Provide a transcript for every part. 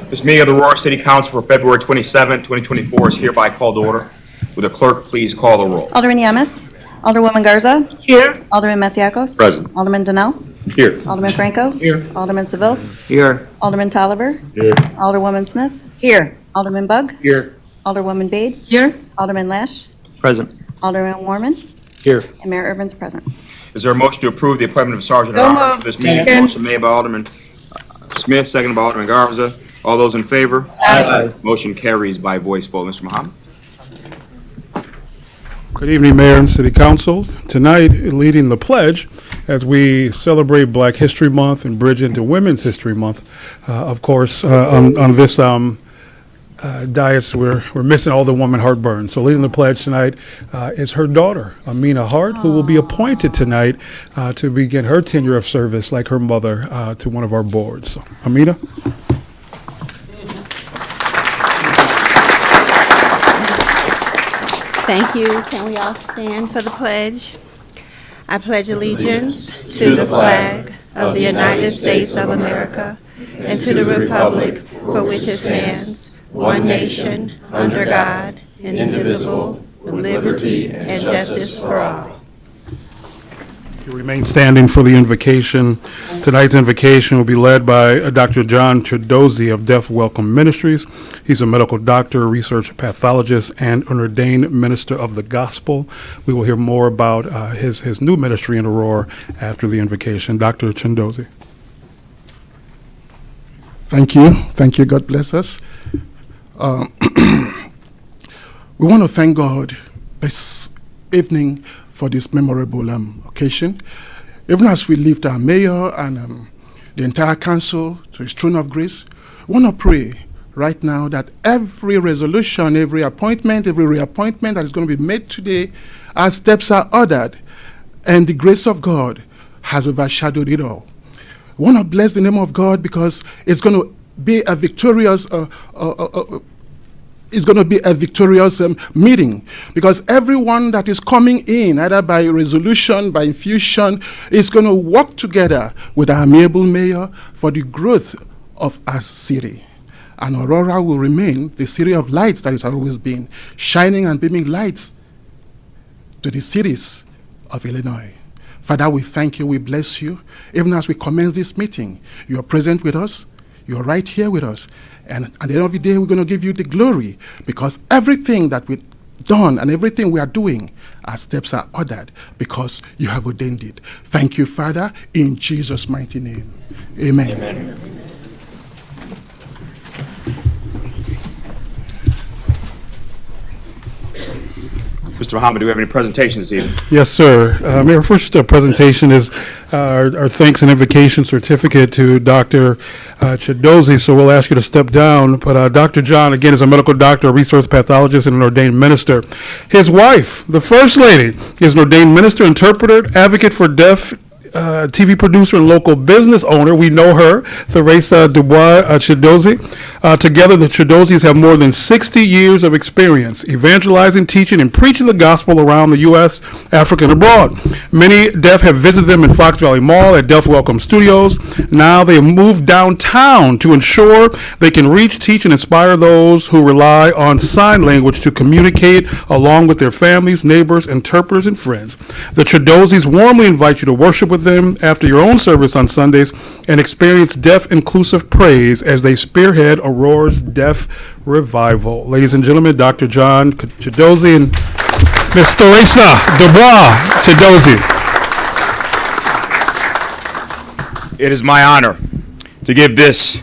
This meeting of the Aurora City Council for February 27, 2024 is hereby called to order. Will the clerk please call the roll? Alderman Yamas. Alderwoman Garza. Here. Alderman Masiacos. Present. Alderman Donnell. Here. Alderman Franco. Here. Alderman Seville. Here. Alderman Tolliver. Here. Alderwoman Smith. Here. Alderman Bug. Here. Alderwoman Bade. Here. Alderman Lash. Present. Alderman Warman. Here. And Mayor Irvin's present. Is there a motion to approve the appointment of Sergeant So at Arms moved. for this meeting? Second. Motion made by Alderman Smith, seconded by Alderman Garza. All those in favor? Aye. Motion carries by voice vote. Mr. Muhammad? Good evening, Mayor and City Council. Tonight, leading the pledge as we celebrate Black History Month and bridge into Women's History Month. Of course, on this dais, we're missing all the woman heartburn. So leading the pledge tonight is her daughter, Amina Hart, who will be appointed tonight to begin her tenure of service like her mother to one of our boards. So, Amina. Thank you. Can we all stand for the pledge? I pledge allegiance to the flag of the United States of America and to the republic for which it stands, one nation, under God, indivisible, with liberty and justice for all. You remain standing for the invocation. Tonight's invocation will be led by Dr. John Chidozie of Deaf Welcome Ministries. He's a medical doctor, research pathologist, and an ordained minister of the gospel. We will hear more about his new ministry in Aurora after the invocation. Dr. Chidozie. Thank you. Thank you. God bless us. We want to thank God this evening for this memorable occasion. Even as we lift our mayor and the entire council to his throne of grace, we want to pray right now that every resolution, every appointment, every reappointment that is going to be made today, our steps are ordered, and the grace of God has overshadowed it all. We want to bless the name of God because it's going to be a victorious meeting, because everyone that is coming in, either by resolution, by infusion, is going to work together with our amiable mayor for the growth of our city. And Aurora will remain the city of lights that it has always been, shining and beaming lights to the cities of Illinois. Father, we thank you, we bless you. Even as we commence this meeting, you are present with us, you are right here with us. And at the end of the day, we're going to give you the glory, because everything that we've done and everything we are doing, our steps are ordered because you have ordained it. Thank you, Father, in Jesus' mighty name. Amen. Amen. Mr. Muhammad, do we have any presentations this evening? Yes, sir. Mayor, first presentation is our thanks and invocation certificate to Dr. Chidozie, so we'll ask you to step down. But Dr. John, again, is a medical doctor, a research pathologist, and an ordained minister. His wife, the First Lady, is an ordained minister, interpreter, advocate for deaf, TV producer and local business owner. We know her, Theresa Dubois Chidozie. Together, the Chidozies have more than 60 years of experience evangelizing, teaching, and preaching the gospel around the U.S., Africa, and abroad. Many deaf have visited them in Fox Valley Mall at Deaf Welcome Studios. Now they have moved downtown to ensure they can reach, teach, and inspire those who rely on sign language to communicate along with their families, neighbors, interpreters, and friends. The Chidozies warmly invite you to worship with them after your own service on Sundays and experience deaf inclusive praise as they spearhead Aurora's Deaf Revival. Ladies and gentlemen, Dr. John Chidozie and Ms. Theresa Dubois Chidozie. It is my honor to give this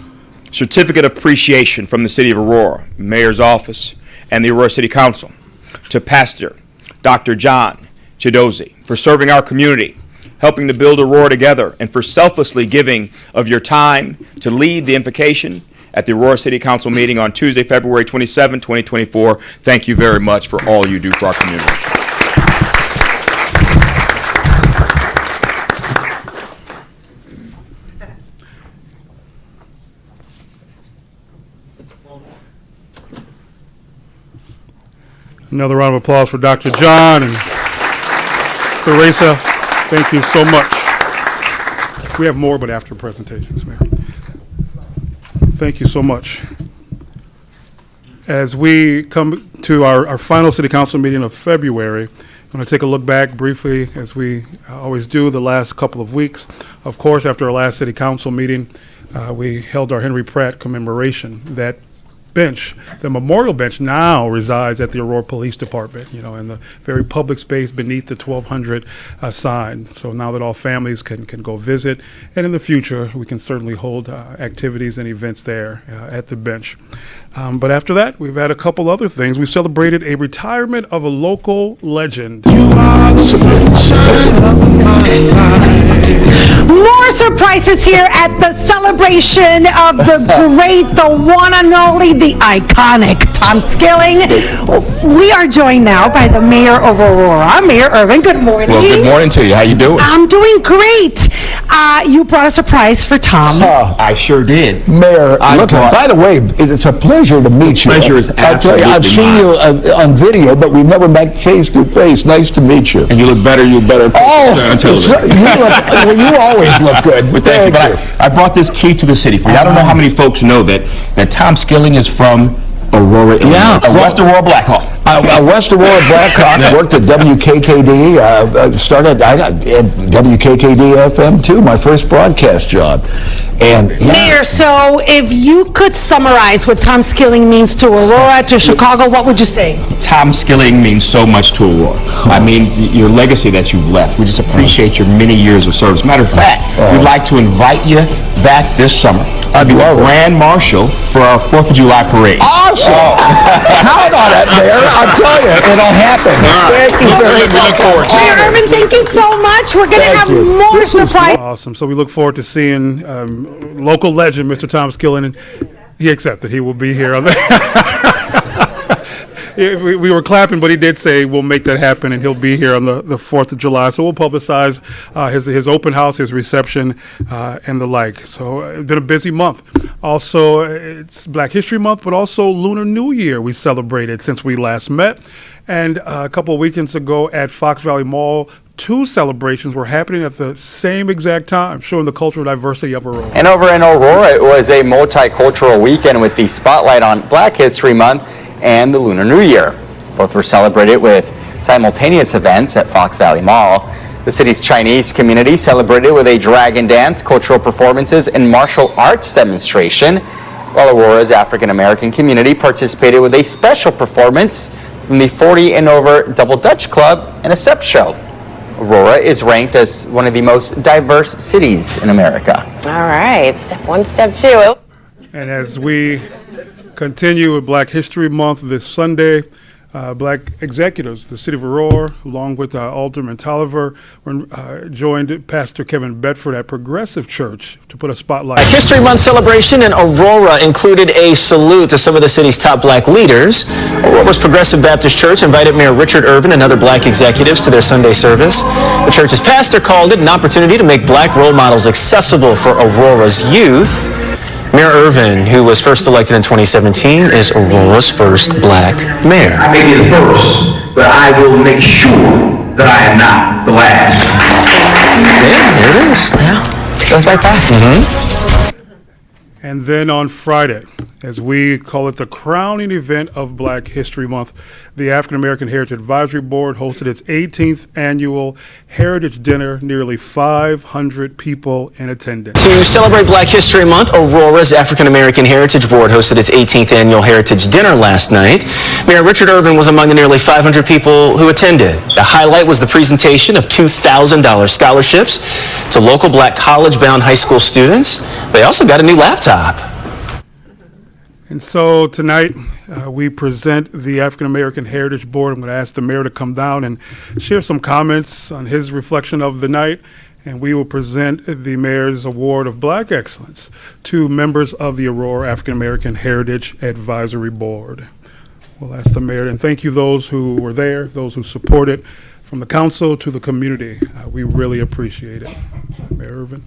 certificate of appreciation from the City of Aurora, Mayor's Office, and the Aurora City Council to Pastor Dr. John Chidozie for serving our community, helping to build Aurora together, and for selflessly giving of your time to lead the invocation at the Aurora City Council meeting on Tuesday, February 27, 2024. Thank you very much for all you do for our community. Another round of applause for Dr. John and Theresa. Thank you so much. We have more, but after presentations, Mayor. Thank you so much. As we come to our final city council meeting of February, I'm going to take a look back briefly, as we always do, the last couple of weeks. Of course, after our last city council meeting, we held our Henry Pratt commemoration. That bench, the memorial bench, now resides at the Aurora Police Department, in the very public space beneath the 1200 sign. So now that all families can go visit, and in the future, we can certainly hold activities and events there at the bench. But after that, we've had a couple other things. We celebrated a retirement of a local legend. More surprises here at the celebration of the great, the one and only, the iconic Tom Skilling. We are joined now by the mayor of Aurora, Mayor Irvin. Good morning. Well, good morning to you. How you doing? I'm doing great. You brought a surprise for Tom. I sure did. Mayor, by the way, it's a pleasure to meet you. Pleasure is absolutely I've seen you on video, but we've never met face to face. Nice to meet you. And you look better. You better. Oh, you always look good. Well, thank you. But I brought this key to the city for you. I don't know how many folks know that Tom Skilling is from Aurora, Illinois. Yeah. West Aurora Blackhawk. West Aurora Blackhawk, worked at WKKD, started at WKKD FM too, my first broadcast job. And Mayor, so if you could summarize what Tom Skilling means to Aurora, to Chicago, what would you say? Tom Skilling means so much to Aurora. I mean, your legacy that you've left. We just appreciate your many years of service. Matter of fact, we'd like to invite you back this summer. I'd be Grand Marshal for our 4th of July parade. Awesome! Count on it, Mayor. I'll tell you, it'll happen. Thank you very much. Mayor Irvin, thank you so much. We're going to have more surprises. Awesome. So we look forward to seeing local legend, Mr. Tom Skilling, and he accepted. He will be here on we were clapping, but he did say we'll make that happen, and he'll be here on the 4th of July. So we'll publicize his open house, his reception, and the like. So it's been a busy month. Also, it's Black History Month, but also Lunar New Year we celebrated since we last met. And a couple of weekends ago at Fox Valley Mall, 2 celebrations were happening at the same exact time, showing the cultural diversity of Aurora. And over in Aurora, it was a multicultural weekend with the spotlight on Black History Month and the Lunar New Year. Both were celebrated with simultaneous events at Fox Valley Mall. The city's Chinese community celebrated with a dragon dance, cultural performances, and martial arts demonstration, while Aurora's African American community participated with a special performance from the 40 and over Double Dutch Club and a step show. Aurora is ranked as one of the most diverse cities in America. All right, step 1, step 2. And as we continue with Black History Month this Sunday, Black executives, the city of Aurora, along with Alderman Tolliver, joined Pastor Kevin Bedford at Progressive Church to put a spotlight. Black History Month celebration in Aurora included a salute to some of the city's top black leaders. Aurora's Progressive Baptist Church invited Mayor Richard Irvin and other black executives to their Sunday service. The church's pastor called it an opportunity to make black role models accessible for Aurora's youth. Mayor Irvin, who was first elected in 2017, is Aurora's first black mayor. I may be the first, but I will make sure that I am not the last. Yeah, there it is. Yeah, goes by fast. And then on Friday, as we call it the crowning event of Black History Month, the African American Heritage Advisory Board hosted its 18th annual Heritage Dinner, nearly 500 people in attendance. To celebrate Black History Month, Aurora's African American Heritage Board hosted its 18th annual Heritage Dinner last night. Mayor Richard Irvin was among the nearly 500 people who attended. The highlight was the presentation of $2,000 scholarships to local black college-bound high school students. They also got a new laptop. And so tonight, we present the African American Heritage Board. I'm going to ask the mayor to come down and share some comments on his reflection of the night, and we will present the mayor's award of Black Excellence to members of the Aurora African American Heritage Advisory Board. We'll ask the mayor, and thank you those who were there, those who supported, from the council to the community. We really appreciate it. Mayor Irvin.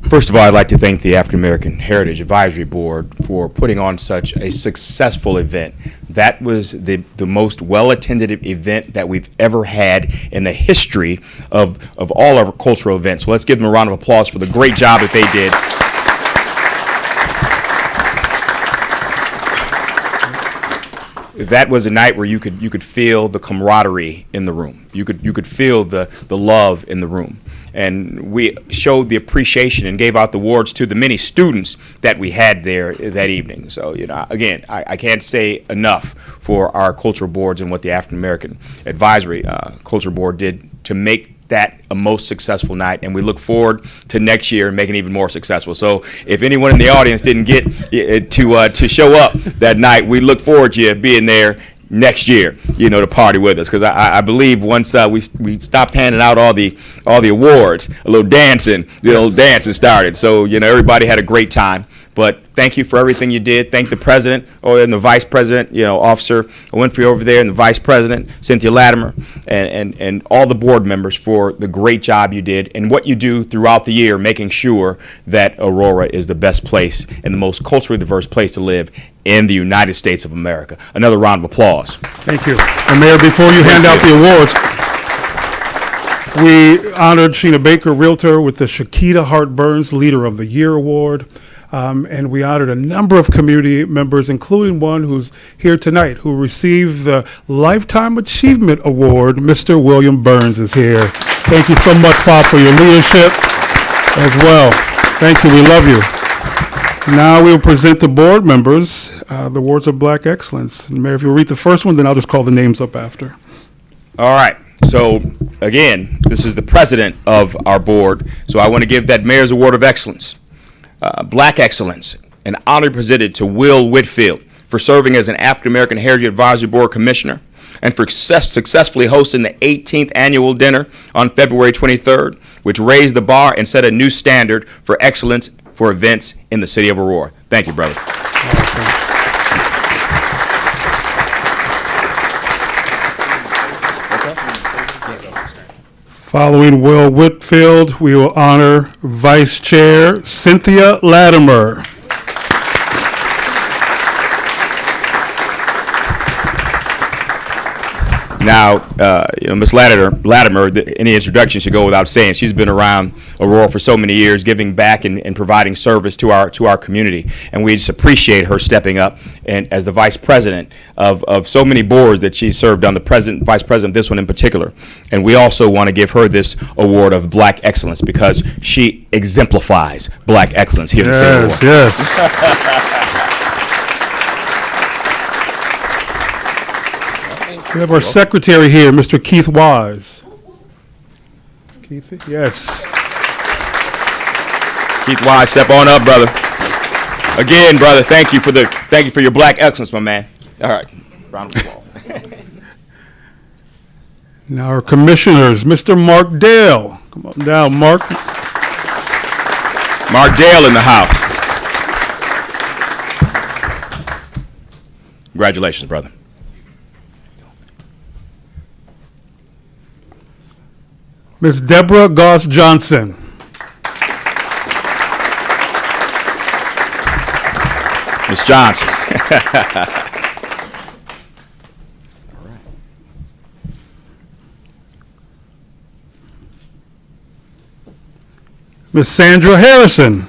First of all, I'd like to thank the African American Heritage Advisory Board for putting on such a successful event. That was the most well-attended event that we've ever had in the history of all our cultural events. So let's give them a round of applause for the great job that they did. that was a night where you could feel the camaraderie in the room. You could feel the love in the room. And we showed the appreciation and gave out the awards to the many students that we had there that evening. So, again, I can't say enough for our cultural boards and what the African American Advisory Culture Board did to make that a most successful night, and we look forward to next year making it even more successful. So if anyone in the audience didn't get to show up that night, we look forward to you being there next year, to party with us, because I believe once we stopped handing out all the awards, a little dancing started. So everybody had a great time. But thank you for everything you did. Thank the president and the vice president, Officer Winfrey over there, and the vice president, Cynthia Latimer, and all the board members for the great job you did and what you do throughout the year, making sure that Aurora is the best place and the most culturally diverse place to live in the United States of America. Another round of applause. Thank you. And Mayor, before you hand out the awards, we honored Sheena Baker, Realtor, with the Shakita Hart Burns Leader of the Year Award. And we honored a number of community members, including one who's here tonight, who received the Lifetime Achievement Award. Mr. William Burns is here. Thank you so much, Bob, for your leadership as well. Thank you. We love you. Now we will present the board members the awards of Black Excellence. And Mayor, if you'll read the first one, then I'll just call the names up after. All right. So, again, this is the president of our board. So I want to give that Mayor's Award of Excellence. Black Excellence, an honor presented to Will Whitfield for serving as an African American Heritage Advisory Board Commissioner and for successfully hosting the 18th annual dinner on February 23rd, which raised the bar and set a new standard for excellence for events in the city of Aurora. Thank you, brother. Following Will Whitfield, we will honor Vice Chair Cynthia Latimer. Now, Ms. Latimer, any introduction should go without saying. She's been around Aurora for so many years, giving back and providing service to our community. And we just appreciate her stepping up and as the vice president of so many boards that she served on, the vice president, this one in particular. And we also want to give her this award of Black Excellence because she exemplifies Black excellence here in the city of Aurora. Yes. We have our secretary here, Mr. Keith Wise. Keith, yes. Keith Wise, step on up, brother. Again, brother, thank you for your Black excellence, my man. All right, round of applause. Now our commissioners, Mr. Mark Dale. Come on down, Mark. Mark Dale in the house. Congratulations, brother. Ms. Deborah Goss Johnson. Ms. Johnson. Ms. Sandra Harrison.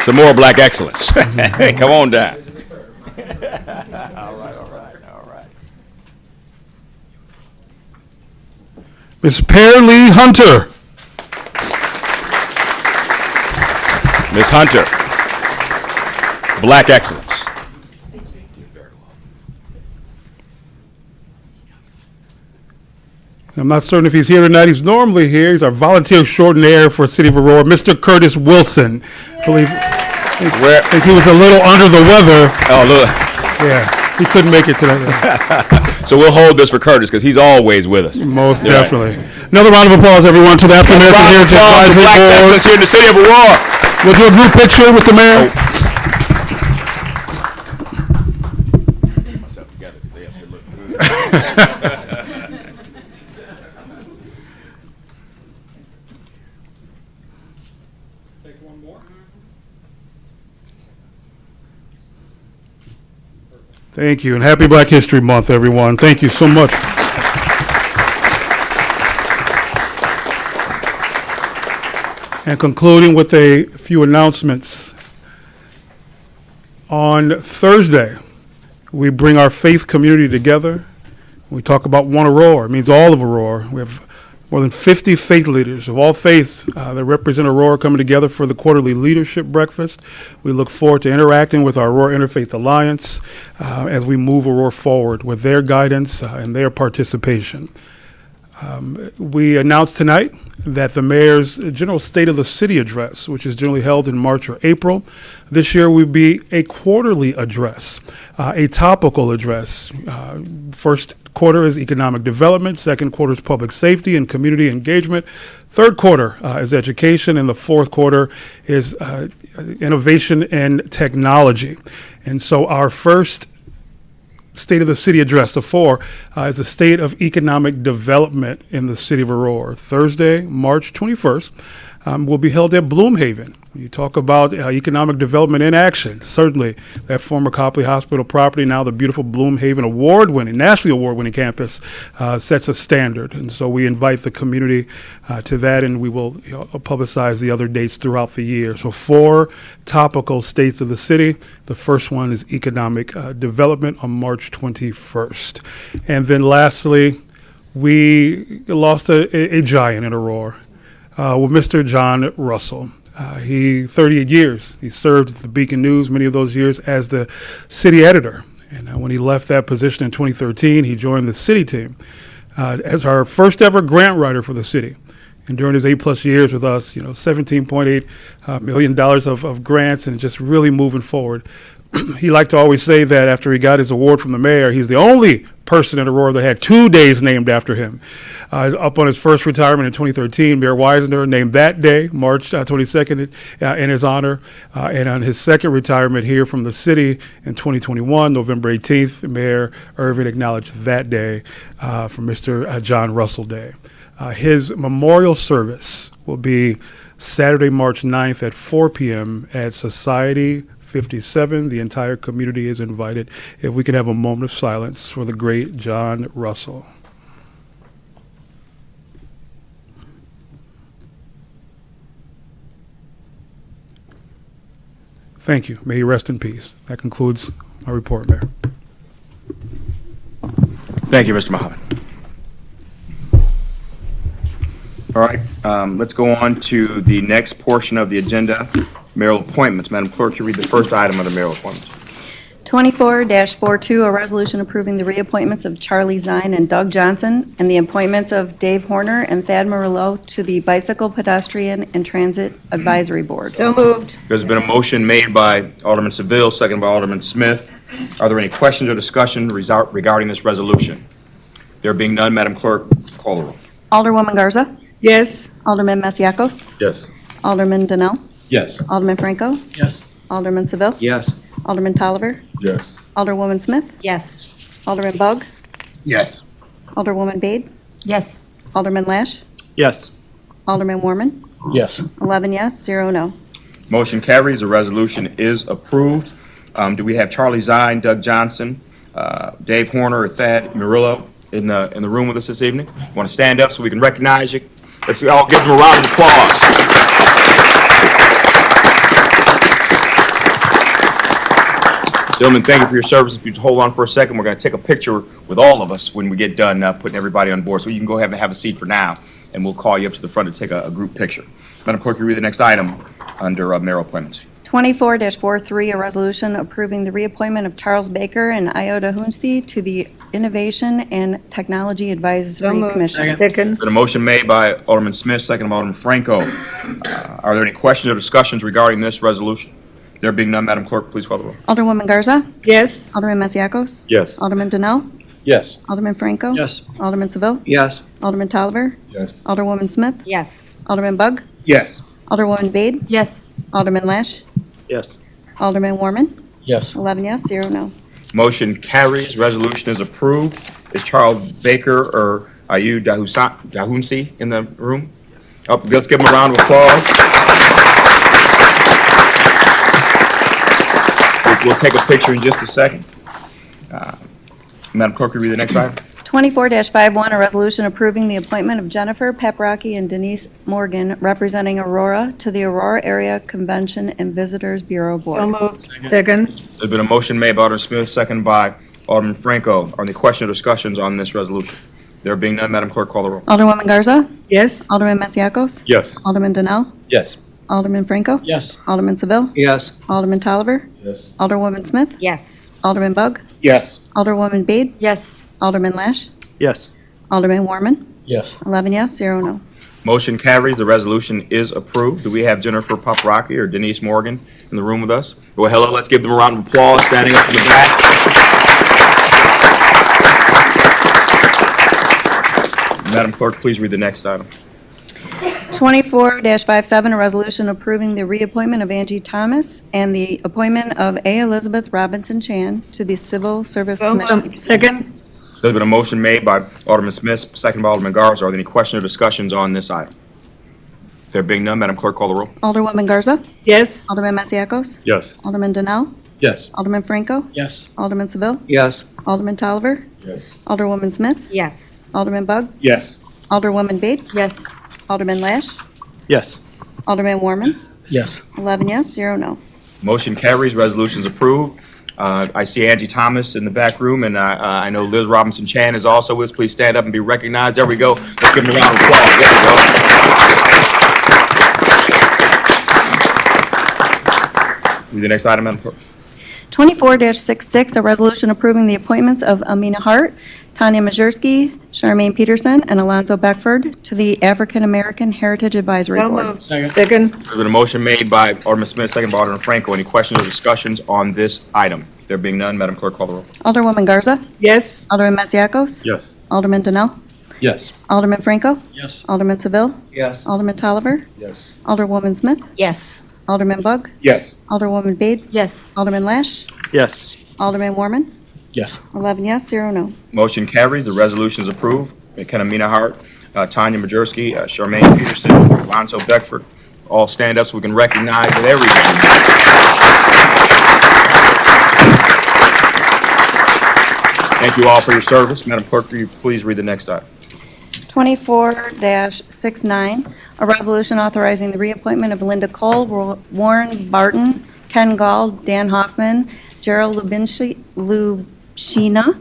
Some more Black excellence. Come on down. Ms. Pear Lee Hunter. Ms. Hunter, Black excellence. I'm not certain if he's here tonight. He's normally here. He's our volunteer extraordinaire for City of Aurora, Mr. Curtis Wilson. I think he was a little under the weather. Oh, look. Yeah, he couldn't make it tonight. So we'll hold this for Curtis because he's always with us. Most definitely. Right. Another round of applause, everyone, to the African American Heritage Advisory Black Board. excellence here in the city of Aurora. We'll do a group picture with the mayor. Thank you, and happy Black History Month, everyone. Thank you so much. And concluding with a few announcements. On Thursday, we bring our faith community together. We talk about One Aurora. It means all of Aurora. We have more than 50 faith leaders of all faiths that represent Aurora coming together for the quarterly leadership breakfast. We look forward to interacting with our Aurora Interfaith Alliance as we move Aurora forward with their guidance and their participation. We announced tonight that the mayor's general state of the city address, which is generally held in March or April, this year will be a quarterly address, a topical address. First quarter is economic development, second quarter is public safety and community engagement, third quarter is education, and the fourth quarter is innovation and technology. And so our first State of the City address, the four, is the state of economic development in the city of Aurora. Thursday, March 21st, will be held at Bloomhaven. You talk about economic development in action. Certainly, that former Copley Hospital property, now the beautiful Bloomhaven nationally award-winning campus, sets a standard. And so we invite the community to that, and we will publicize the other dates throughout the year. So 4 topical states of the city. The first one is economic development on March 21st. And then lastly, we lost a giant in Aurora, with Mr. John Russell. 38 years. He served at the Beacon News many of those years as the city editor. And when he left that position in 2013, he joined the city team as our first ever grant writer for the city. And during his 8+ years with us, $17.8 million of grants, and just really moving forward. He liked to always say that after he got his award from the mayor, he's the only person in Aurora that had 2 days named after him. Up on his first retirement in 2013, Mayor Weisner named that day, March 22nd, in his honor. And on his second retirement here from the city in 2021, November 18th, Mayor Irvin acknowledged that day for Mr. John Russell Day. His memorial service will be Saturday, March 9th at 4 p.m. at Society 57. The entire community is invited. If we could have a moment of silence for the great John Russell. Thank you. May he rest in peace. That concludes my report, Mayor. Thank you, Mr. Muhammad. All right, let's go on to the next portion of the agenda, mayoral appointments. Madam Clerk, you read the first item of the mayoral appointments. 24-42, a resolution approving the reappointments of Charlie Zine and Doug Johnson and the appointments of Dave Horner and Thad Murillo to the Bicycle, Pedestrian, and Transit Advisory Board. So moved. There's been a motion made by Alderman Seville, seconded by Alderman Smith. Are there any questions or discussion regarding this resolution? There being none, Madam Clerk, call the roll. Alderwoman Garza. Yes. Alderman Masiacos. Yes. Alderman Donnell. Yes. Alderman Franco. Yes. Alderman Seville. Yes. Alderman Tolliver. Yes. Alderwoman Smith. Yes. Alderman Bug. Yes. Alderwoman Bade. Yes. Alderman Lash. Yes. Alderman Warman. Yes. 11 yes, 0 no. Motion carries. The resolution is approved. Do we have Charlie Zine, Doug Johnson, Dave Horner, or Thad Murillo in the room with us this evening? Want to stand up so we can recognize you? Let's all give them a round of applause. Gentlemen, thank you for your service. If you hold on for a second, we're going to take a picture with all of us when we get done putting everybody on board. So you can go ahead and have a seat for now, and we'll call you up to the front to take a group picture. Madam Clerk, you read the next item under mayoral appointments. 24-43, a resolution approving the reappointment of Charles Baker and Iota Hunsi to the Innovation and Technology Advisory Commission. Second. Been a motion made by Alderman Smith, second by Alderman Franco. Are there any questions or discussions regarding this resolution? There being none, Madam Clerk, please call the roll. Alderwoman Garza. Yes. Alderman Masiacos. Yes. Alderman Donnell. Yes. Alderman Franco. Yes. Alderman Seville. Yes. Alderman Tolliver. Yes. Alderwoman Smith. Yes. Alderman Bug. Yes. Alderwoman Bade. Yes. Alderman Lash. Yes. Alderman Warman. Yes. 11 yes, 0 no. Motion carries. Resolution is approved. Is Charles Baker or Ayu Dahunsi in the room? Oh, let's give him a round of applause. We'll take a picture in just a second. Madam Clerk, will you read the next item? 24-51, a resolution approving the appointment of Jennifer Paprocki and Denise Morgan representing Aurora to the Aurora Area Convention and Visitors Bureau Board. So moved. Second. There's been a motion made by Alderman Smith, second by Alderman Franco. Are there any questions or discussions on this resolution? There being none, Madam Clerk, call the roll. Alderwoman Garza. Yes. Alderman Masiacos. Yes. Alderman Donnell. Yes. Alderman Franco. Yes. Alderman Seville. Yes. Alderman Tolliver. Yes. Alderwoman Smith. Yes. Alderman Bug. Yes. Alderwoman Bade. Yes. Alderman Lash. Yes. Alderman Warman. Yes. 11 yes, 0 no. Motion carries. The resolution is approved. Do we have Jennifer Paprocki or Denise Morgan in the room with us? Well, hello. Let's give them a round of applause, standing up in the back. Madam Clerk, please read the next item. 24-57, a resolution approving the reappointment of Angie Thomas and the appointment of A. Elizabeth Robinson Chan to the Civil Service Commission. Second. There's been a motion made by Alderman Smith, second by Alderman Garza. Are there any questions or discussions on this item? There being none, Madam Clerk, call the roll. Alderwoman Garza. Yes. Alderman Masiacos. Yes. Alderman Donnell. Yes. Alderman Franco. Yes. Alderman Seville. Yes. Alderman Tolliver. Yes. Alderwoman Smith. Yes. Alderman Bug. Yes. Alderwoman Bade. Yes. Alderman Lash. Yes. Alderman Warman. Yes. 11 yes, 0 no. Motion carries. Resolution's approved. I see Angie Thomas in the back room, and I know Liz Robinson Chan is also with us. Please stand up and be recognized. There we go. Let's give them a round of applause. There we go. Read the next item, Madam Clerk. 24-66, a resolution approving the appointments of Amina Hart, Tanya Majerski, Charmaine Peterson, and Alonzo Beckford to the African American Heritage Advisory So Board. moved. Second. There's been a motion made by Alderman Smith, second by Alderman Franco. Any questions or discussions on this item? There being none, Madam Clerk, call the roll. Alderwoman Garza. Yes. Alderman Masiacos. Yes. Alderman Donnell. Yes. Alderman Franco. Yes. Alderman Seville. Yes. Alderman Tolliver. Yes. Alderwoman Smith. Yes. Alderman Bug. Yes. Alderwoman Bade. Yes. Alderman Lash. Yes. Alderman Warman. Yes. 11 yes, 0 no. Motion carries. The resolution is approved. Ken Amina Hart, Tanya Majerski, Charmaine Peterson, Alonzo Beckford, all stand up so we can recognize that everyone. Thank you all for your service. Madam Clerk, will you please read the next item? 24-69, a resolution authorizing the reappointment of Linda Cole, Warren Barton, Ken Gall, Dan Hoffman, Gerald Lubshina,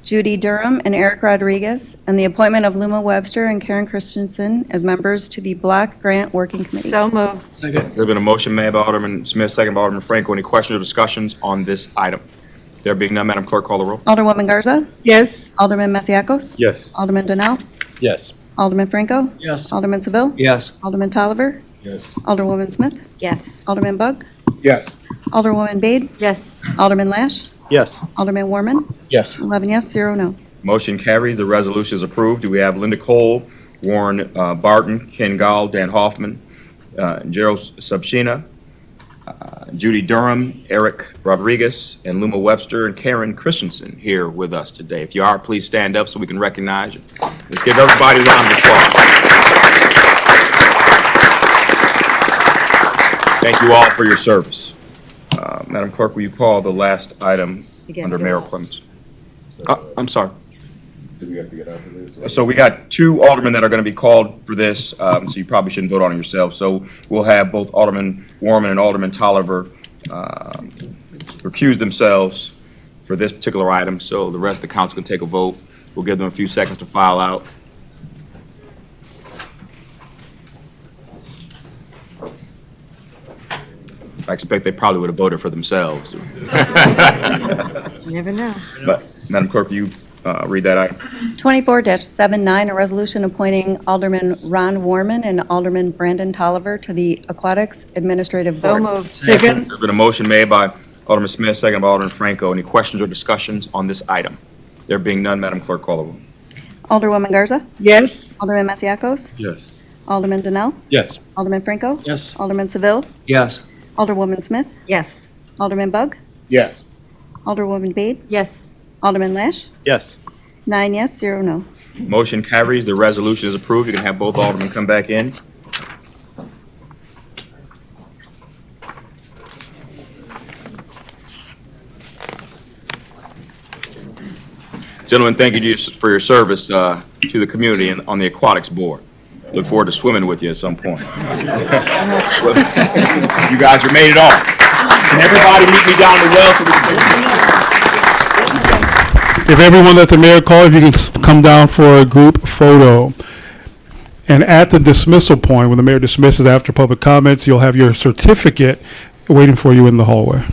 Judy Durham, and Eric Rodriguez, and the appointment of Luma Webster and Karen Christensen as members to the Block Grant Working Committee. So moved. Second. There's been a motion made by Alderman Smith, second by Alderman Franco. Any questions or discussions on this item? There being none, Madam Clerk, call the roll. Alderwoman Garza. Yes. Alderman Masiacos. Yes. Alderman Donnell. Yes. Alderman Franco. Yes. Alderman Seville. Yes. Alderman Tolliver. Yes. Alderwoman Smith. Yes. Alderman Bug. Yes. Alderwoman Bade. Yes. Alderman Lash. Yes. Alderman Warman. Yes. 11 yes, 0 no. Motion carries. The resolution is approved. Do we have Linda Cole, Warren Barton, Ken Gall, Dan Hoffman, Gerald Subshina, Judy Durham, Eric Rodriguez, and Luma Webster and Karen Christensen here with us today. If you are, please stand up so we can recognize you. Let's give everybody a round of applause. Thank you all for your service. Madam Clerk, will you call the last item under mayor appointments? I'm sorry. Do we have to get out of this? So we got two aldermen that are going to be called for this, so you probably shouldn't vote on it yourself. So we'll have both Alderman Warman and Alderman Tolliver recuse themselves for this particular item, so the rest of the council can take a vote. We'll give them a few seconds to file out. I expect they probably would have voted for themselves. You never know. But, Madam Clerk, will you read that item? 24-79, a resolution appointing Alderman Ron Warman and Alderman Brandon Tolliver to the Aquatics Administrative So Board. moved. Second. There's been a motion made by Alderman Smith, second by Alderman Franco. Any questions or discussions on this item? There being none, Madam Clerk, call the roll. Alderwoman Garza. Yes. Alderman Masiacos. Yes. Alderman Donnell. Yes. Alderman Franco. Yes. Alderman Seville. Yes. Alderwoman Smith. Yes. Alderman Bug. Yes. Alderwoman Bade. Yes. Alderman Lash. Yes. 9 yes, 0 no. Motion carries. The resolution is approved. You can have both aldermen come back in. Gentlemen, thank you for your service to the community and on the aquatics board. Look forward to swimming with you at some point. You guys are made it all. Can everybody meet me down the well so we can If everyone that the mayor called, if you can come down for a group photo. And at the dismissal point, when the mayor dismisses after public comments, you'll have your certificate waiting for you in the hallway.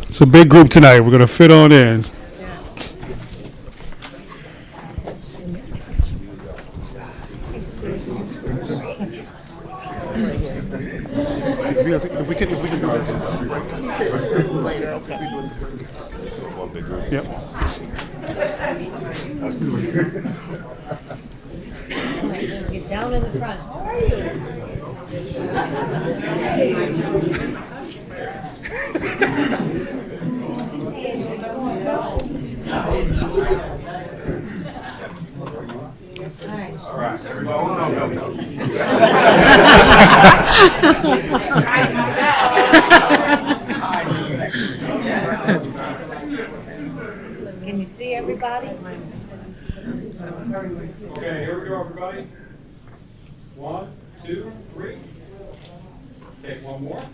It's a big group tonight. We're going to fit on in. If we can do this. Yep. Get down in the front. How are you? All right, everybody. Can you see everybody? Okay, here we go, everybody. 1, 2, 3. Take one more.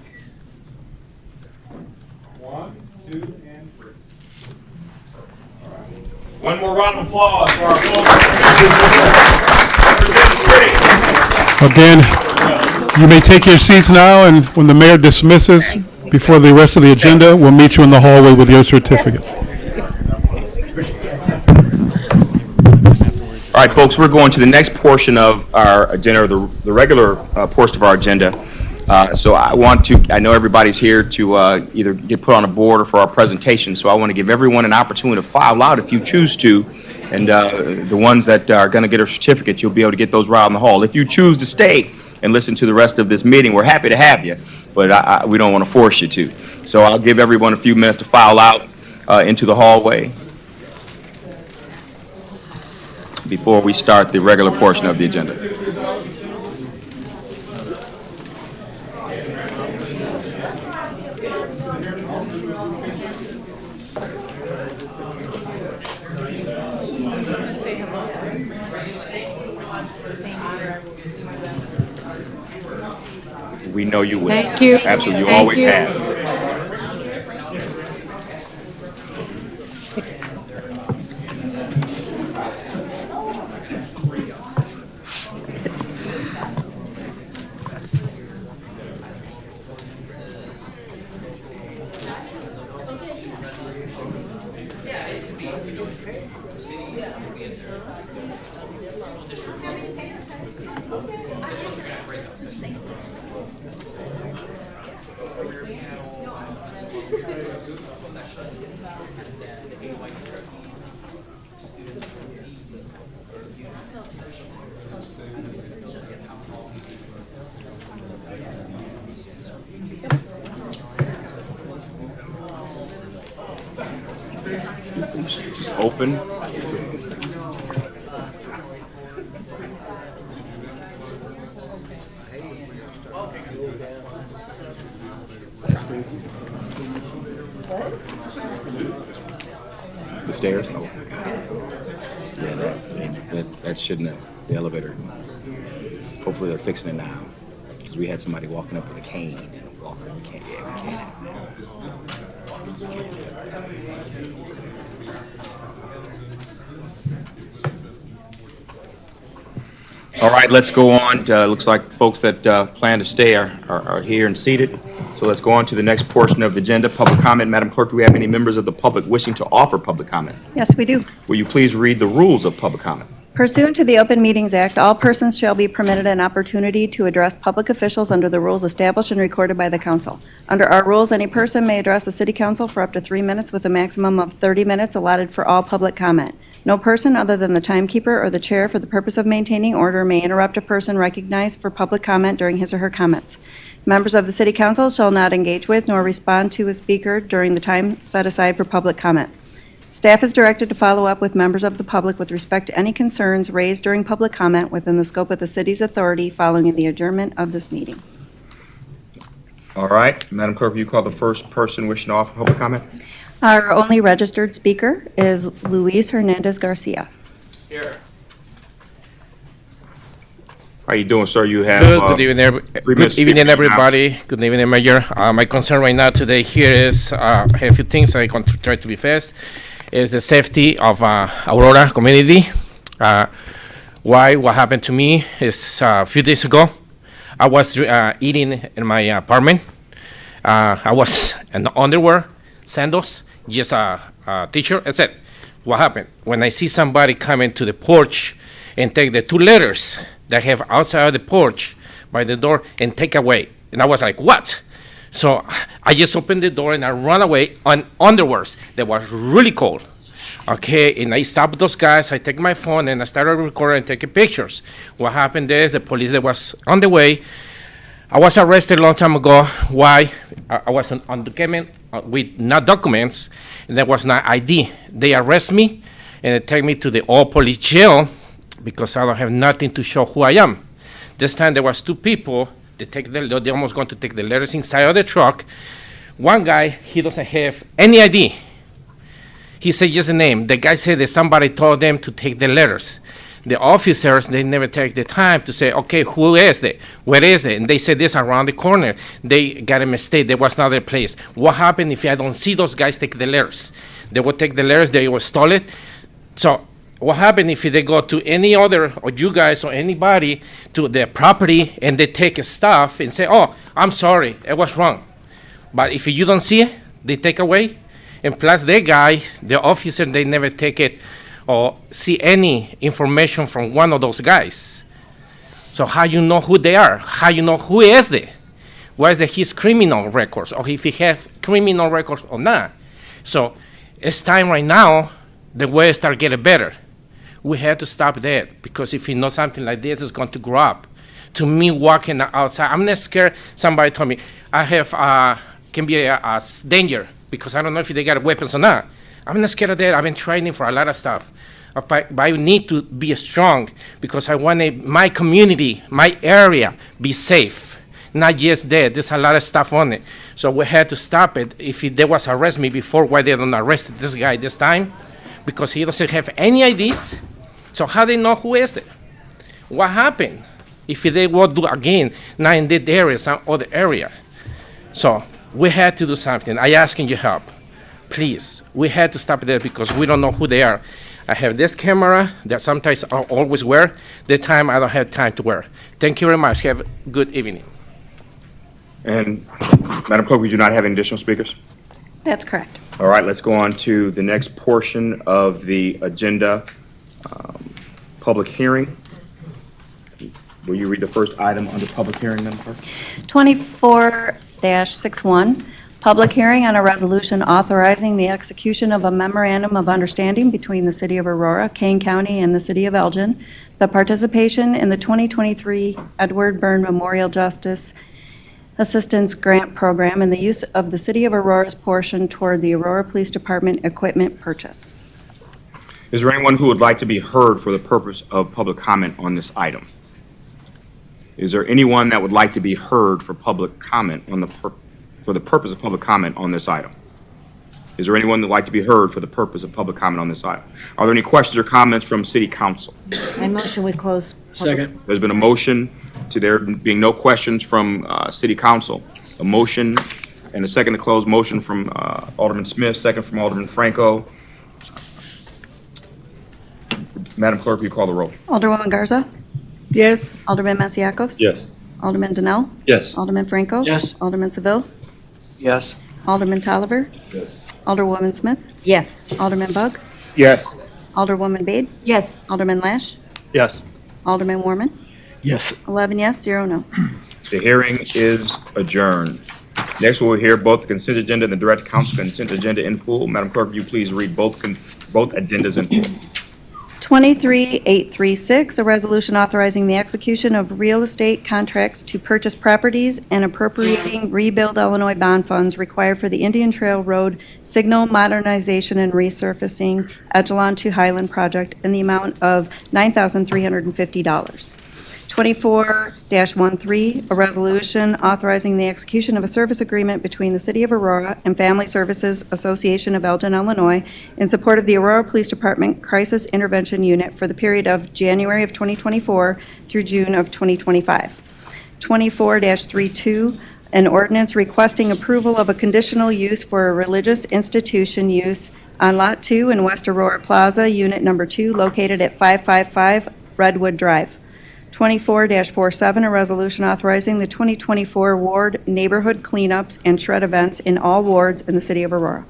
1, 2, and 3. One more round of applause for our Again, you may take your seats now, and when the mayor dismisses, before the rest of the agenda, we'll meet you in the hallway with your certificates. All right, folks, we're going to the next portion of our agenda, the regular portion of our agenda. So I know everybody's here to either get put on a board or for our presentation, so I want to give everyone an opportunity to file out if you choose to, and the ones that are going to get a certificate, you'll be able to get those right in the hall. If you choose to stay and listen to the rest of this meeting, we're happy to have you, but we don't want to force you to. So I'll give everyone a few minutes to file out into the hallway before we start the regular portion of the agenda. We know you will. Thank you. Absolutely, you Thank always you. have. Open. The stairs? Oh. Yeah, that shouldn't have. The elevator. Hopefully they're fixing it now. Because we had somebody walking up with a cane and walking with a cane. Yeah, we can't have that. We can't have that. All right, let's go on. Looks like folks that plan to stay are here and seated. So let's go on to the next portion of the agenda, public comment. Madam Clerk, do we have any members of the public wishing to offer public comment? Yes, we do. Will you please read the rules of public comment? Pursuant to the Open Meetings Act, all persons shall be permitted an opportunity to address public officials under the rules established and recorded by the council. Under our rules, any person may address the city council for up to 3 minutes with a maximum of 30 minutes allotted for all public comment. No person other than the timekeeper or the chair for the purpose of maintaining order may interrupt a person recognized for public comment during his or her comments. Members of the city council shall not engage with nor respond to a speaker during the time set aside for public comment. Staff is directed to follow up with members of the public with respect to any concerns raised during public comment within the scope of the city's authority following the adjournment of this meeting. All right, Madam Clerk, will you call the first person wishing to offer public comment? Our only registered speaker is Luis Hernandez Garcia. Here. How you doing, sir? You have Good evening, 3 minutes good evening, speaking now. everybody. Good evening, Mayor. My concern right now today here is I have a few things I want to try to be fast. Is the safety of Aurora community. Why? What happened to me is a few days ago, I was eating in my apartment. I was in underwear, sandals, just a t-shirt. That's it. What happened? When I see somebody coming to the porch and take the 2 letters that I have outside of the porch by the door and take away. And I was like, what? So I just opened the door and I run away on underwears that was really cold. Okay, and I stopped those guys, I take my phone and I started recording and taking pictures. What happened is the police that was on the way, I was arrested a long time ago. Why? I was on document with not documents, and that was not ID. They arrest me and they take me to the all police jail because I don't have nothing to show who I am. This time there was 2 people, they almost going to take the letters inside of the truck. One guy, he doesn't have any ID. He said just a name. The guy said that somebody told them to take the letters. The officers, they never take the time to say, okay, who is it? Where is it? And they said this around the corner. They got a mistake. There was another place. What happened if I don't see those guys take the letters? They will take the letters. They will stole it. So what happened if they go to any other, or you guys or anybody, to their property and they take stuff and say, oh, I'm sorry, it was wrong. But if you don't see it, they take away. And plus the guy, the officer, they never take it or see any information from one of those guys. So how you know who they are? How you know who is they? What is his criminal records, or if he have criminal records or not? So it's time right now the way start getting better. We have to stop that, because if you know something like this is going to grow up. To me, walking outside, I'm not scared. Somebody told me I have can be a danger because I don't know if they got weapons or not. I'm not scared of that. I've been training for a lot of stuff. But I need to be strong because I want my community, my area, be safe. Not just that. There's a lot of stuff on it. So we had to stop it. If there was arrest me before, why they don't arrest this guy this time? Because he doesn't have any IDs. So how they know who is it? What happened if they will do again, not in that area, some other area? So we had to do something. I asking your help. Please, we had to stop there because we don't know who they are. I have this camera that sometimes I always wear. The time I don't have time to wear. Thank you very much. Have a good evening. And Madam Clerk, we do not have any additional speakers? That's correct. All right, let's go on to the next portion of the agenda, public hearing. Will you read the first item under public hearing, Madam Clerk? 24-61, public hearing on a resolution authorizing the execution of a memorandum of understanding between the City of Aurora, Kane County, and the City of Elgin, the participation in the 2023 Edward Byrne Memorial Justice Assistance Grant Program, and the use of the City of Aurora's portion toward the Aurora Police Department equipment purchase. Is there anyone who would like to be heard for the purpose of public comment on this item? Is there anyone that would like to be heard for public comment on for the purpose of public comment on this item? Is there anyone that would like to be heard for the purpose of public comment on this item? Are there any questions or comments from City Council? I motion we close. Second. There's been a motion to there being no questions from City Council. A motion and a second to close. Motion from Alderman Smith, second from Alderman Franco. Madam Clerk, will you call the roll? Alderwoman Garza? Yes. Alderman Masiacos? Yes. Alderman Donnell? Yes. Alderman Franco? Yes. Alderman Seville? Yes. Alderman Tolliver? Yes. Alderwoman Smith? Yes. Alderman Bug? Yes. Alderwoman Bade? Yes. Alderman Lash? Yes. Alderman Warman? Yes. 11 yes, 0 no. The hearing is adjourned. Next, we'll hear both the consent agenda and the direct council consent agenda in full. Madam Clerk, will you please read both agendas in full? 23836, a resolution authorizing the execution of real estate contracts to purchase properties and appropriating Rebuild Illinois bond funds required for the Indian Trail Road signal modernization and resurfacing Edgelon to Highland project in the amount of $9,350. 24-13, a resolution authorizing the execution of a service agreement between the City of Aurora and Family Services Association of Elgin, Illinois, in support of the Aurora Police Department Crisis Intervention Unit for the period of January of 2024 through June of 2025. 24-32, an ordinance requesting approval of a conditional use for a religious institution use on Lot 2 in West Aurora Plaza, Unit Number 2, located at 555 Redwood Drive. 24-47, a resolution authorizing the 2024 ward neighborhood cleanups and shred events in all wards in the City of Aurora.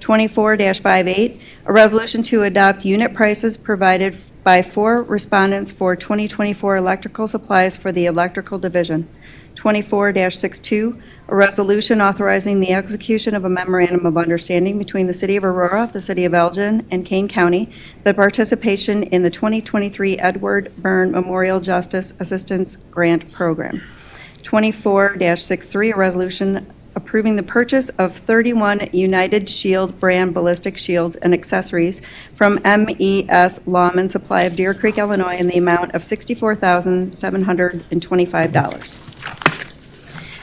24-58, a resolution to adopt unit prices provided by 4 respondents for 2024 electrical supplies for the electrical division. 24-62, a resolution authorizing the execution of a memorandum of understanding between the City of Aurora, the City of Elgin, and Kane County, the participation in the 2023 Edward Byrne Memorial Justice Assistance Grant Program. 24-63, a resolution approving the purchase of 31 United Shield brand ballistic shields and accessories from MES Lawman Supply of Deer Creek, Illinois, in the amount of $64,725.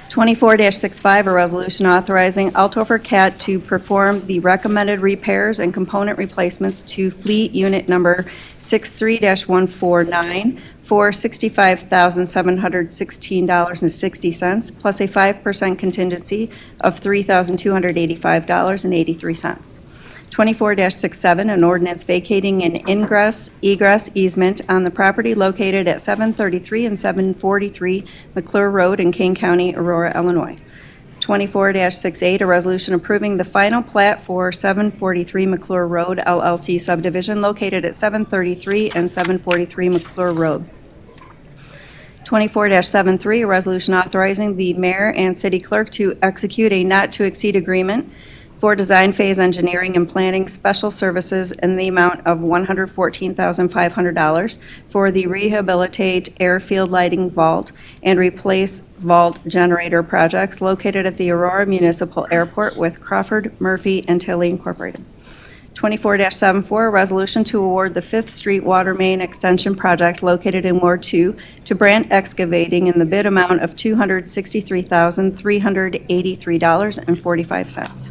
24-65, a resolution authorizing Altofer Cat to perform the recommended repairs and component replacements to Fleet Unit Number 63-149 for $65,716.60, plus a 5% contingency of $3,285.83. 24-67, an ordinance vacating an ingress-egress easement on the property located at 733 and 743 McClure Road in Kane County, Aurora, Illinois. 24-68, a resolution approving the final plat for 743 McClure Road LLC subdivision located at 733 and 743 McClure Road. 24-73, a resolution authorizing the mayor and city clerk to execute a not-to-exceed agreement for design phase engineering and planning special services in the amount of $114,500 for the rehabilitate airfield lighting vault and replace vault generator projects located at the Aurora Municipal Airport with Crawford, Murphy, and Tilley Incorporated. 24-74, a resolution to award the 5th Street Water Main Extension Project located in Ward 2 to Brandt Excavating in the bid amount of $263,383.45.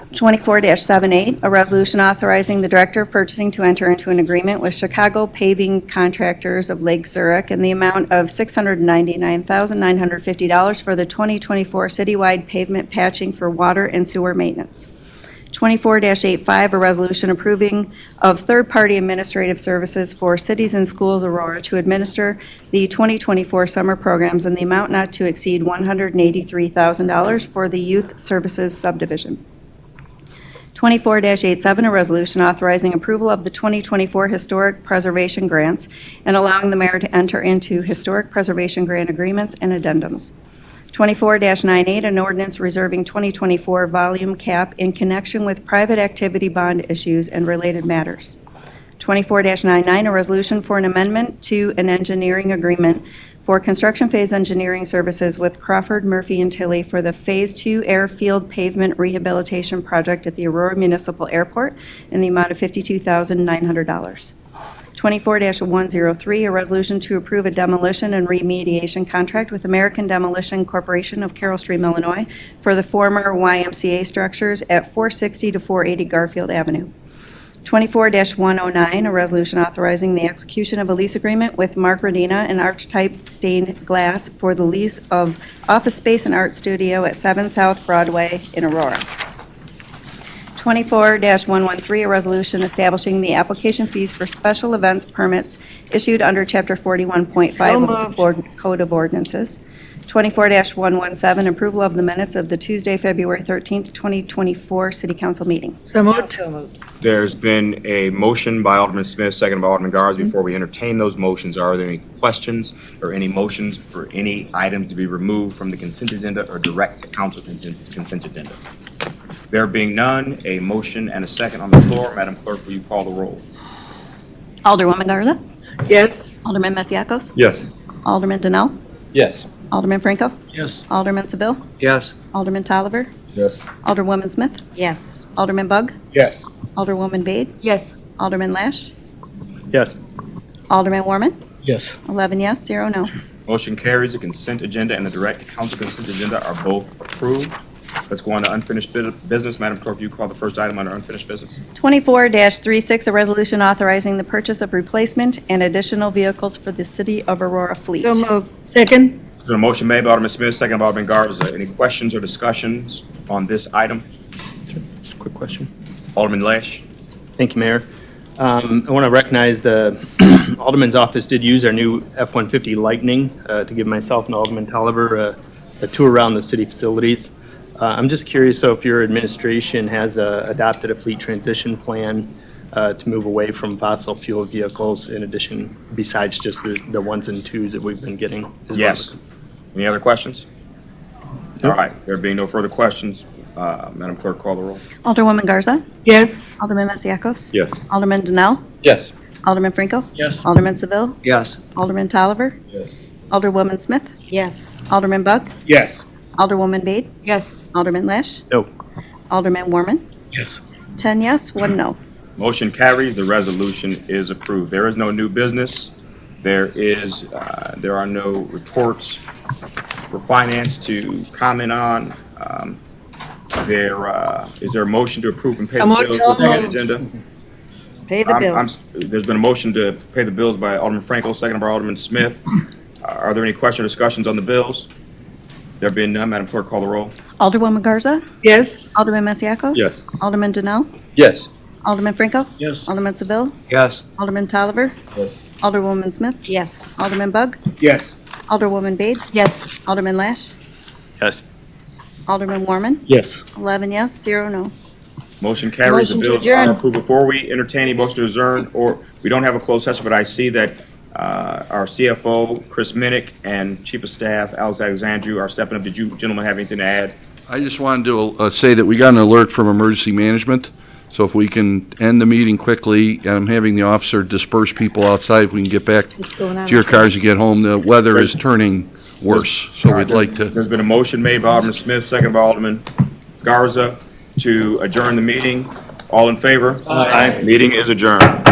24-78, a resolution authorizing the Director of Purchasing to enter into an agreement with Chicago Paving Contractors of Lake Zurich in the amount of $699,950 for the 2024 citywide pavement patching for water and sewer maintenance. 24-85, a resolution approving of third-party administrative services for cities and schools Aurora to administer the 2024 summer programs in the amount not to exceed $183,000 for the Youth Services Subdivision. 24-87, a resolution authorizing approval of the 2024 historic preservation grants and allowing the mayor to enter into historic preservation grant agreements and addendums. 24-98, an ordinance reserving 2024 volume cap in connection with private activity bond issues and related matters. 24-99, a resolution for an amendment to an engineering agreement for construction phase engineering services with Crawford, Murphy, and Tilley for the Phase 2 Airfield Pavement Rehabilitation Project at the Aurora Municipal Airport in the amount of $52,900. 24-103, a resolution to approve a demolition and remediation contract with American Demolition Corporation of Carroll Stream, Illinois for the former YMCA structures at 460 to 480 Garfield Avenue. 24-109, a resolution authorizing the execution of a lease agreement with Mark Rodina and Archetype Stained Glass for the lease of office space and art studio at 7 South Broadway in Aurora. 24-113, a resolution establishing the application fees for special events permits issued under Chapter 41.5 of the Code of Ordinances. 24-117, approval of the minutes of the Tuesday, February 13th, 2024 City Council meeting. So moved. There's been a motion by Alderman Smith, second by Alderman Garza. Before we entertain those motions, are there any questions or any motions for any item to be removed from the consent agenda or direct to council consent agenda? There being none, a motion and a second on the floor. Madam Clerk, will you call the roll? Alderwoman Garza. Yes. Alderman Masiacos. Yes. Alderman Donnell. Yes. Alderman Franco. Yes. Alderman Seville. Yes. Alderman Tolliver. Yes. Alderwoman Smith. Yes. Alderman Bug. Yes. Alderwoman Bade. Yes. Alderman Lash. Yes. Alderman Warman. Yes. 11 yes, 0 no. Motion carries. The consent agenda and the direct council consent agenda are both approved. Let's go on to unfinished business. Madam Clerk, you call the first item under unfinished business. 24-36, a resolution authorizing the purchase of replacement and additional vehicles for the City of Aurora fleet. So moved. Second. There's been a motion made by Alderman Smith, second by Alderman Garza. Any questions or discussions on this item? Just a quick question. Alderman Lash. Thank you, Mayor. I want to recognize the Alderman's office did use our new F-150 Lightning to give myself and Alderman Tolliver a tour around the city facilities. I'm just curious, so if your administration has adopted a fleet transition plan to move away from fossil fuel vehicles in addition, besides just the ones and twos that we've been getting? Yes. Any other questions? All right, there being no further questions, Madam Clerk, call the roll. Alderwoman Garza. Yes. Alderman Masiacos. Yes. Alderman Donnell. Yes. Alderman Franco. Yes. Alderman Seville. Yes. Alderman Tolliver. Yes. Alderwoman Smith. Yes. Alderman Bug. Yes. Alderwoman Bade. Yes. Alderman Lash. No. Alderman Warman. Yes. 10 yes, 1 no. Motion carries. The resolution is approved. There is no new business. There are no reports for finance to comment on. Is there a motion to approve and pay the bills on the agenda? Pay the bills. There's been a motion to pay the bills by Alderman Franco, seconded by Alderman Smith. Are there any questions or discussions on the bills? There being none, Madam Clerk, call the roll. Alderwoman Garza. Yes. Alderman Masiacos. Yes. Alderman Donnell. Yes. Alderman Franco. Yes. Alderman Seville. Yes. Alderman Tolliver. Yes. Alderwoman Smith. Yes. Alderman Bug. Yes. Alderwoman Bade. Yes. Alderman Lash. Yes. Alderman Warman. Yes. 11 yes, 0 no. Motion carries. The Motion to bills adjourn. are approved. Before we entertain a motion to adjourn, or we don't have a closed session, but I see that our CFO, Chris Minnick, and Chief of Staff, Alex Alexandru, are stepping up. Did you gentlemen have anything to add? I just wanted to say that we got an alert from emergency management, so if we can end the meeting quickly, and I'm having the officer disperse people outside, if we can get back to your cars and get home. The weather is turning worse, so we'd like to. There's been a motion made by Alderman Smith, second by Alderman Garza, to adjourn the meeting. All in favor? Aye. Meeting is adjourned.